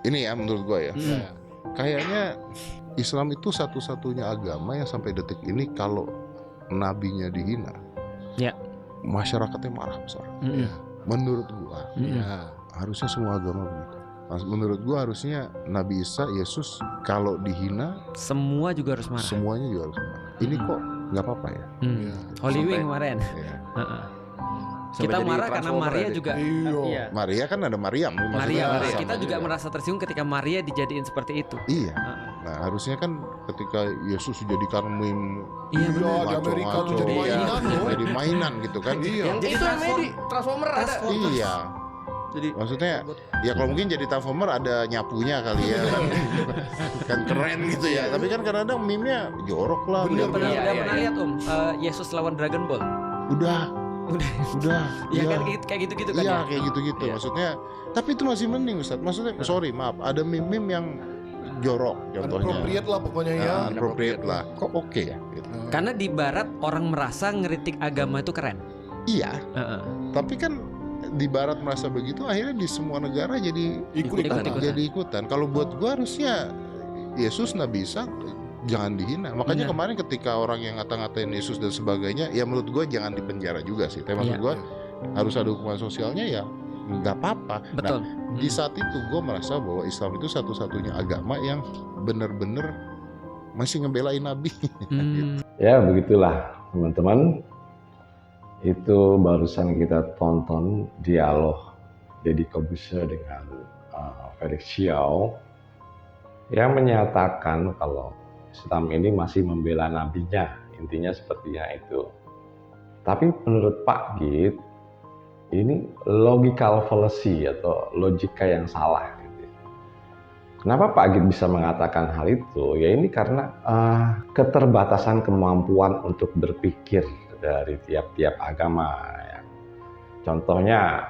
ini ya menurut gue ya, Ya. kayaknya Islam itu satu-satunya agama yang sampai detik ini kalau nabinya dihina, Ya. masyarakatnya marah besar. Ya. Menurut gue Ya. harusnya semua agama begitu. Menurut gue harusnya Nabi Isa, Yesus kalau dihina Semua juga harus marah. semuanya juga harus marah. Ini kok nggak apa-apa ya? Ya. Holy Sampai- Wing kemarin. Ya. Heeh. Sampai Kita jadi marah karena Transformer Maria tadi. juga. Iya. Iya. Maria kan ada Maryam, maksudnya Maria. sama Kita juga merasa tersinggung ketika Maria dijadiin seperti itu. Iya. Heeh. Nah harusnya kan ketika Yesus dijadikan meme Iya benar. Iya, di Amerika tuh jadi Iya, mainan loh. jadi mainan gitu kan. Iya. Yang jadi Itu namanya transform- di Transformer ada. Iya. Jadi Maksudnya ya kalau mungkin jadi Transformer ada nyapunya kali ya. Kan keren gitu ya. Tapi kan kadang-kadang meme-nya jorok lah. Bener, Udah Iya, iya, pernah lihat Yesus lawan Dragon Ball? Udah. Iya Iya. kan kayak gitu-gitu kan Iya ya? kayak gitu-gitu. Iya. Maksudnya tapi itu masih mending Ustaz. Maksudnya sorry maaf ada meme-meme yang jorok contohnya. Appropriate lah pokoknya ya. Appropriate lah. Kok oke ya gitu. Karena di barat orang merasa ngeritik agama itu keren. Iya. Heeh. Tapi kan di barat merasa begitu akhirnya di semua negara jadi Ikut-ikutan. Ikut-ikutan. Kalau buat gua harusnya Yesus Nabi Isa jangan dihina. Makanya Benar. kemarin ketika orang yang ngata-ngatain Yesus dan sebagainya, ya menurut gua jangan dipenjara juga sih. Tapi maksud Iya. gua harus ada hukuman sosialnya ya nggak apa-apa. Betul. Nah, di saat itu gua merasa bahwa Islam itu satu-satunya agama yang benar-benar masih ngebelain Nabi. Hmm. Ya begitulah teman-teman. Itu barusan kita tonton dialog Deddy Corbuzier dengan Felix Xiao yang menyatakan kalau Islam ini masih membela nabinya, intinya sepertinya itu. Tapi menurut Pak Git, ini logical fallacy atau logika yang salah. Gitu. Kenapa Pak Git bisa mengatakan hal itu? Ya ini karena keterbatasan kemampuan untuk berpikir dari tiap-tiap agama. Ya. Contohnya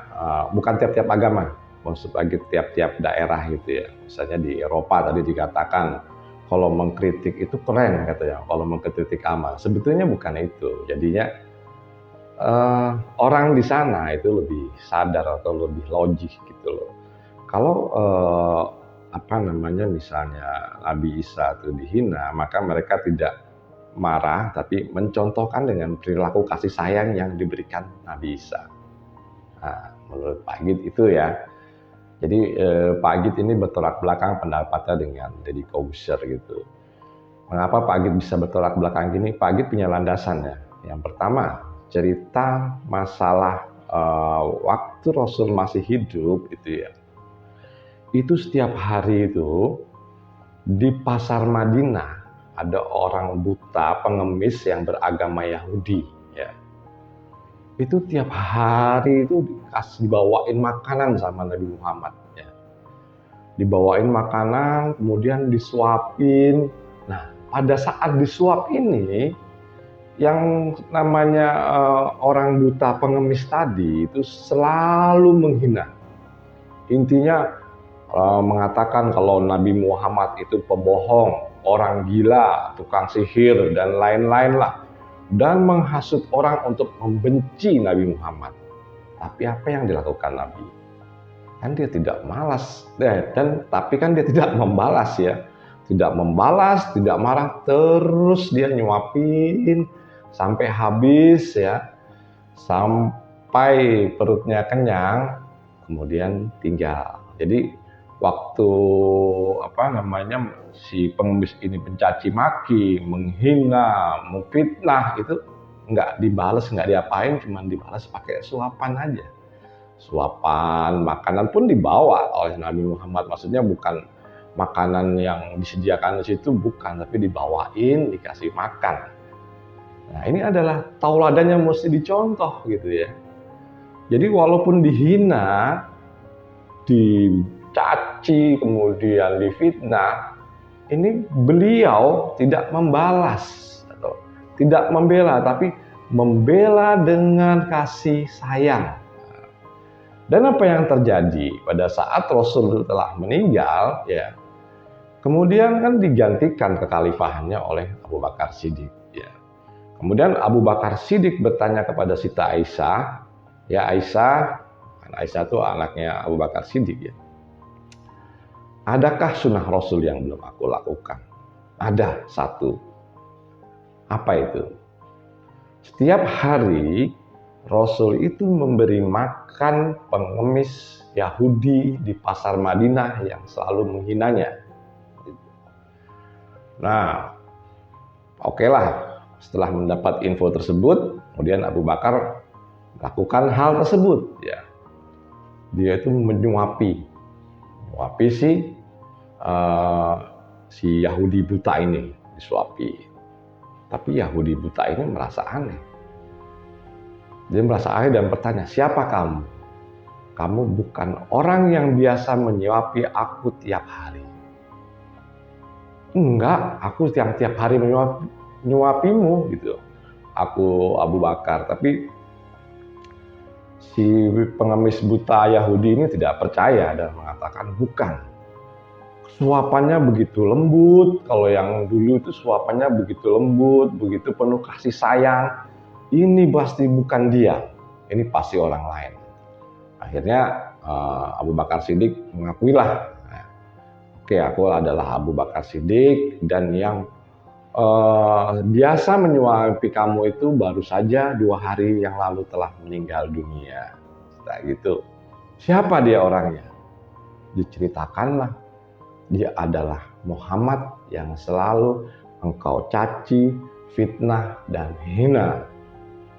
bukan tiap-tiap agama, maksud Pak Git tiap-tiap daerah gitu ya. Misalnya di Eropa tadi dikatakan kalau mengkritik itu keren katanya, kalau mengkritik amal. Sebetulnya bukan itu. Jadinya orang di sana itu lebih sadar atau lebih logis gitu loh. Kalau misalnya Nabi Isa itu dihina, maka mereka tidak marah, tapi mencontohkan dengan perilaku kasih sayang yang diberikan Nabi Isa. Nah, menurut Pak Git itu ya. Jadi Pak Git ini bertolak belakang pendapatnya dengan Deddy Corbuzier gitu. Mengapa Pak Git bisa bertolak belakang gini? Pak Git punya landasan ya. Yang pertama, cerita masalah waktu Rasul masih hidup itu ya. Itu setiap hari itu di pasar Madinah ada orang buta pengemis yang beragama Yahudi ya. Itu tiap hari itu dibawain makanan sama Nabi Muhammad ya. Dibawain makanan kemudian disuapin. Nah, pada saat disuap ini yang namanya orang buta pengemis tadi itu selalu menghina. Intinya mengatakan kalau Nabi Muhammad itu pembohong, orang gila, tukang sihir, dan lain-lain lah. Dan menghasut orang untuk membenci Nabi Muhammad. Tapi apa yang dilakukan Nabi? Kan dia tidak malas. Tapi kan dia tidak membalas ya. Tidak membalas, tidak marah, terus dia nyuapin sampai habis ya. Sampai perutnya kenyang, kemudian tinggal. Jadi waktu si pengemis ini mencaci maki, menghina, memfitnah itu nggak dibalas, nggak diapain, cuma dibalas pakai suapan aja. Suapan, makanan pun dibawa oleh Nabi Muhammad, maksudnya bukan makanan yang disediakan di situ, bukan, tapi dibawain, dikasih makan. Nah ini adalah tauladan yang mesti dicontoh gitu ya. Jadi walaupun dihina, dicaci, kemudian difitnah, ini beliau tidak membalas atau tidak membela, tapi membela dengan kasih sayang. Dan apa yang terjadi pada saat Rasul telah meninggal, ya, kemudian kan digantikan kekhalifahannya oleh Abu Bakar Siddiq. Ya. Kemudian Abu Bakar Siddiq bertanya kepada Siti Aisyah, ya Aisyah itu anaknya Abu Bakar Siddiq ya. adakah sunnah Rasul yang belum aku lakukan? Ada satu. Apa itu? Setiap hari Rasul itu memberi makan pengemis Yahudi di pasar Madinah yang selalu menghinanya. Nah, oke lah. Setelah mendapat info tersebut, kemudian Abu Bakar melakukan hal tersebut. Ya, dia itu menyuapi si Yahudi buta ini, disuapi. Tapi Yahudi buta ini merasa aneh. Dia merasa aneh dan bertanya, siapa kamu? Kamu bukan orang yang biasa menyuapi aku tiap hari. Enggak, aku yang tiap hari menyuapimu gitu. Aku Abu Bakar, tapi si pengemis buta Yahudi ini tidak percaya dan mengatakan bukan. Suapannya begitu lembut, kalau yang dulu itu suapannya begitu lembut, begitu penuh kasih sayang. Ini pasti bukan dia, ini pasti orang lain. Akhirnya Abu Bakar Siddiq mengakuilah, oke, aku adalah Abu Bakar Siddiq dan yang biasa menyuapi kamu itu baru saja 2 hari yang lalu telah meninggal dunia. Nah, gitu. Siapa dia orangnya? Diceritakanlah. Dia adalah Muhammad yang selalu engkau caci, fitnah, dan hina.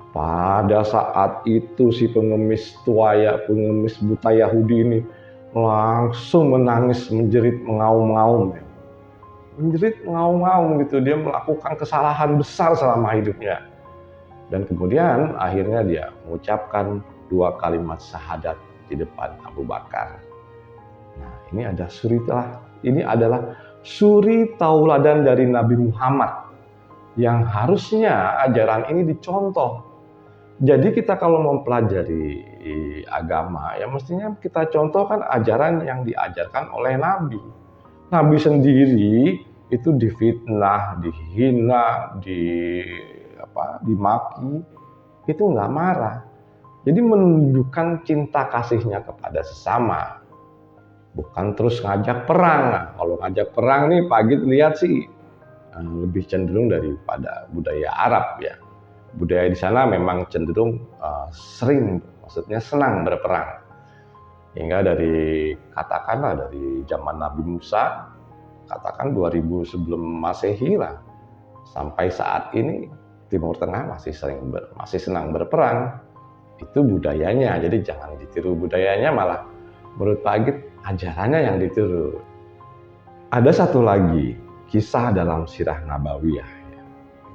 Pada saat itu si pengemis buta Yahudi ini langsung menangis, menjerit, mengaum-ngaum. Menjerit, mengaum-ngaum gitu. Dia melakukan kesalahan besar selama hidupnya. Dan kemudian akhirnya dia mengucapkan 2 kalimat syahadat di depan Abu Bakar. Nah, ini adalah suri tauladan dari Nabi Muhammad yang harusnya ajaran ini dicontoh. Jadi kita kalau mempelajari agama, ya mestinya kita contohkan ajaran yang diajarkan oleh Nabi. Nabi sendiri itu difitnah, dihina, dimaki, itu nggak marah. Jadi menunjukkan cinta kasihnya kepada sesama. Bukan terus ngajak perang. Nah, kalau ngajak perang nih Pak Git lihat sih lebih cenderung daripada budaya Arab ya. Budaya di sana memang cenderung sering, maksudnya senang berperang. Hingga katakanlah dari zaman Nabi Musa, katakan 2000 sebelum Masehi lah, sampai saat ini Timur Tengah masih senang berperang. Itu budayanya, jadi jangan ditiru budayanya, malah menurut Pak Git ajarannya yang ditiru. Ada satu lagi kisah dalam sirah Nabawiyah.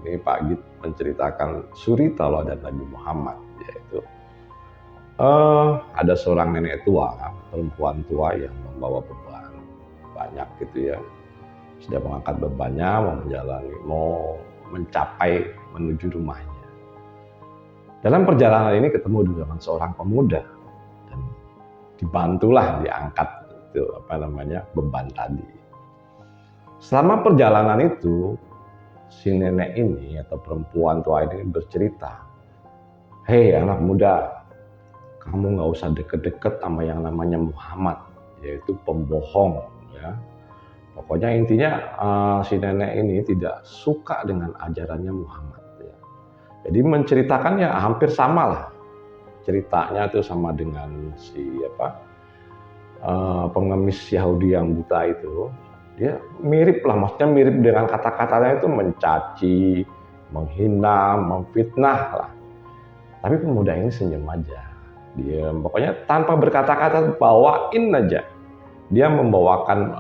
Ini Pak Git menceritakan suri tauladan Nabi Muhammad, yaitu ada seorang nenek tua, perempuan tua yang membawa beban banyak gitu ya. Sudah mengangkat bebannya, mau mencapai menuju rumahnya. Dalam perjalanan ini ketemu dengan seorang pemuda dan dibantulah diangkat beban tadi. Selama perjalanan itu si nenek ini atau perempuan tua ini bercerita, hei anak muda, kamu nggak usah deket-deket sama yang namanya Muhammad, yaitu pembohong ya. Pokoknya intinya si nenek ini tidak suka dengan ajarannya Muhammad ya. Jadi menceritakannya hampir sama lah ceritanya itu sama dengan pengemis Yahudi yang buta itu. Dia mirip lah, maksudnya mirip dengan kata-katanya itu mencaci, menghina, memfitnah lah. Tapi pemuda ini senyum aja. Dia pokoknya tanpa berkata-kata bawain aja. Dia membawakan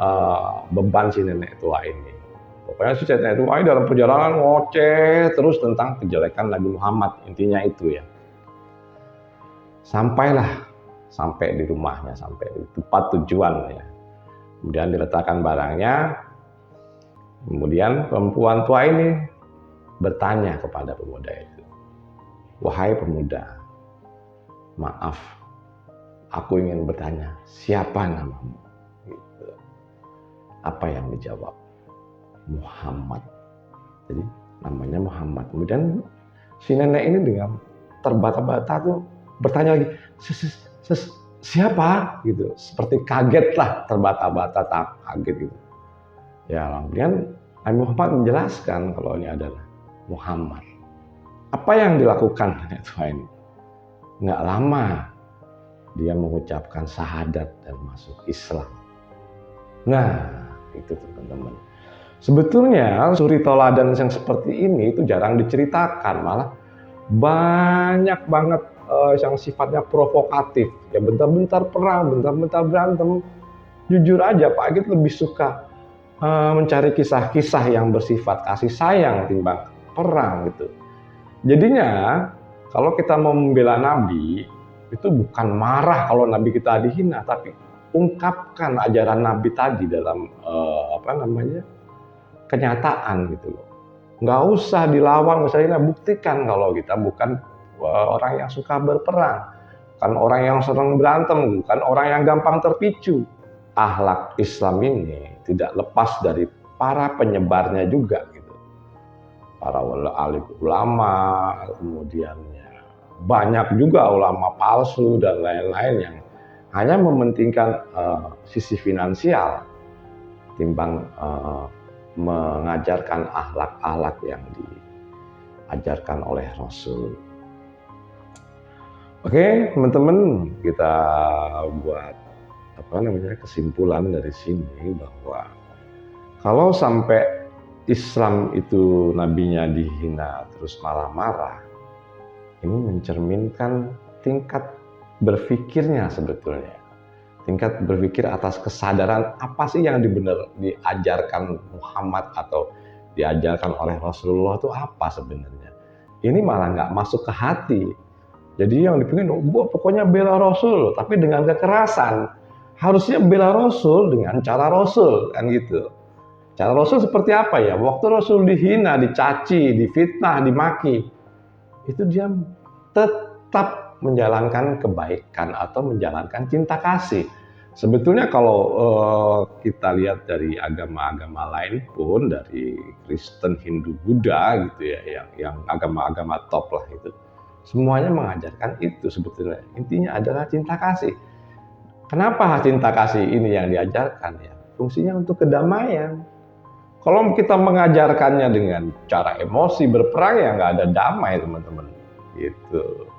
beban si nenek tua ini. Pokoknya si nenek tua ini dalam perjalanan ngoceh terus tentang kejelekan Nabi Muhammad, intinya itu ya. Sampai di rumahnya, sampai di tempat tujuan ya. Kemudian diletakkan barangnya. Kemudian perempuan tua ini bertanya kepada pemuda itu, wahai pemuda, maaf, aku ingin bertanya, siapa namamu? Gitu. Apa yang dijawab? Muhammad. Jadi namanya Muhammad. Kemudian si nenek ini dengan terbata-bata tuh bertanya lagi, siapa gitu, seperti kaget lah, terbata-bata, kaget gitu. Ya kemudian Nabi Muhammad menjelaskan kalau ini adalah Muhammad. Apa yang dilakukan Tuhan ini? Nggak lama dia mengucapkan syahadat dan masuk Islam. Nah, itu teman-teman. Sebetulnya suri toladan yang seperti ini itu jarang diceritakan, malah banyak banget yang sifatnya provokatif. Ya bentar-bentar perang, bentar-bentar berantem. Jujur aja Pak Agit lebih suka mencari kisah-kisah yang bersifat kasih sayang timbang perang gitu. Jadinya kalau kita mau membela Nabi itu bukan marah kalau Nabi kita dihina, tapi ungkapkan ajaran Nabi tadi dalam kenyataan gitu loh. Nggak usah dilawan, misalnya buktikan kalau kita bukan orang yang suka berperang, bukan orang yang sering berantem, bukan orang yang gampang terpicu. Akhlak Islam ini tidak lepas dari para penyebarnya juga gitu. Para alim ulama, kemudian banyak juga ulama palsu dan lain-lain yang hanya mementingkan sisi finansial timbang mengajarkan akhlak-akhlak yang diajarkan oleh Rasul. Oke, teman-teman, kita buat kesimpulan dari sini bahwa kalau sampai Islam itu nabinya dihina terus marah-marah, ini mencerminkan tingkat berpikirnya sebetulnya. Tingkat berpikir atas kesadaran apa sih yang diajarkan Muhammad atau diajarkan oleh Rasulullah itu apa sebenarnya. Ini malah nggak masuk ke hati. Jadi yang dipikir, pokoknya bela Rasul, tapi dengan kekerasan. Harusnya bela Rasul dengan cara Rasul, kan gitu. Cara Rasul seperti apa ya? Waktu Rasul dihina, dicaci, difitnah, dimaki, itu dia tetap menjalankan kebaikan atau menjalankan cinta kasih. Sebetulnya kalau kita lihat dari agama-agama lain pun, dari Kristen, Hindu, Buddha gitu ya, yang agama-agama top lah itu, semuanya mengajarkan itu sebetulnya. Intinya adalah cinta kasih. Kenapa cinta kasih ini yang diajarkan ya? Fungsinya untuk kedamaian. Kalau kita mengajarkannya dengan cara emosi berperang ya nggak ada damai teman-teman. Gitu.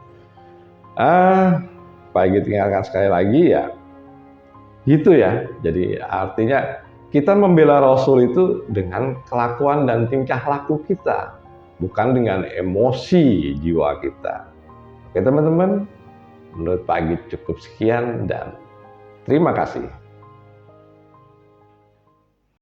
Pak Agit ingatkan sekali lagi ya. Gitu ya. Jadi artinya kita membela Rasul itu dengan kelakuan dan tingkah laku kita, bukan dengan emosi jiwa kita. Oke teman-teman, menurut Pak Agit cukup sekian dan terima kasih.